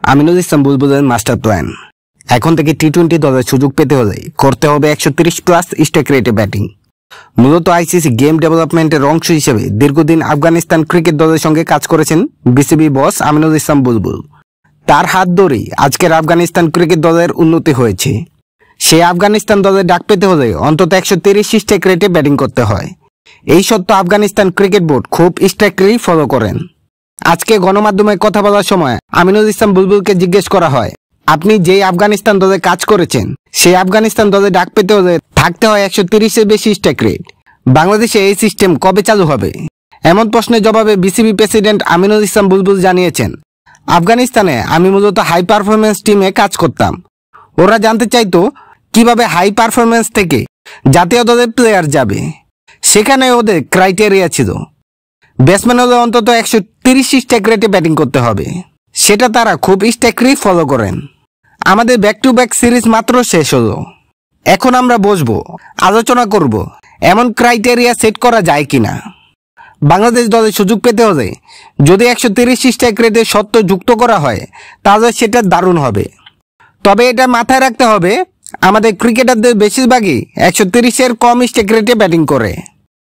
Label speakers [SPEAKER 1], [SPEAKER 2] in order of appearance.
[SPEAKER 1] Aminul Islam বুলবুলের master plan. এখন থেকে টি-20 দলের সুযোগ পেতে হলে করতে হবে 130+ স্ট্রাইক রেটে ব্যাটিং। মূলত আইসিসি গেম ডেভেলপমেন্টের অংশ হিসেবে দীর্ঘদিন আফগানিস্তান ক্রিকেট দলের সঙ্গে কাজ করেছেন বিসিবি বস আমিনুল ইসলাম বুলবুল। তার হাত ধরেই আজকের আফগানিস্তান ক্রিকেট দলের উন্নতি হয়েছে। সেই আফগানিস্তান দলের ডাক পেতে হলে অন্তত 130 স্ট্রাইক রেটে ব্যাটিং করতে হয়। এই সত্য আফগানিস্তান ক্রিকেট বোর্ড খুব স্ট্রিক্টলি ফলো করেন। আজকে গণমাধ্যমে কথা বলার সময় আমিনুল ইসলাম বুলবুলকে জিজ্ঞেস করা হয়, আপনি যেই আফগানিস্তান দলে কাজ করেছেন সেই আফগানিস্তান দলে ডাক পেতে হলে থাকতে হয় 130-এর বেশি স্ট্রাইক রেট। বাংলাদেশে এই সিস্টেম কবে চালু হবে? এমন প্রশ্নের জবাবে বিসিবি প্রেসিডেন্ট আমিনুল ইসলাম বুলবুল জানিয়েছেন, আফগানিস্তানে আমি মূলত হাই পারফরমেন্স টিমে কাজ করতাম। ওরা জানতে চাইতো কিভাবে হাই পারফরমেন্স থেকে জাতীয় দলের প্লেয়ার যাবে। সেখানে ওদের ক্রাইটেরিয়া ছিল ব্যাটসম্যান হলে অন্তত 130 স্ট্রাইক রেটে ব্যাটিং করতে হবে। সেটা তারা খুব স্ট্রিক্টলি ফলো করেন। আমাদের ব্যাক টু ব্যাক সিরিজ মাত্র শেষ হলো। এখন আমরা বসবো, আলোচনা করব এমন ক্রাইটেরিয়া সেট করা যায় কিনা। বাংলাদেশ দলে সুযোগ পেতে হলে যদি 130 স্ট্রাইক রেটে শর্ত যুক্ত করা হয় তাহলে সেটা দারুণ হবে। তবে এটা মাথায় রাখতে হবে আমাদের ক্রিকেটারদের বেশিরভাগই 130-এর কম স্ট্রাইক রেটে ব্যাটিং করে।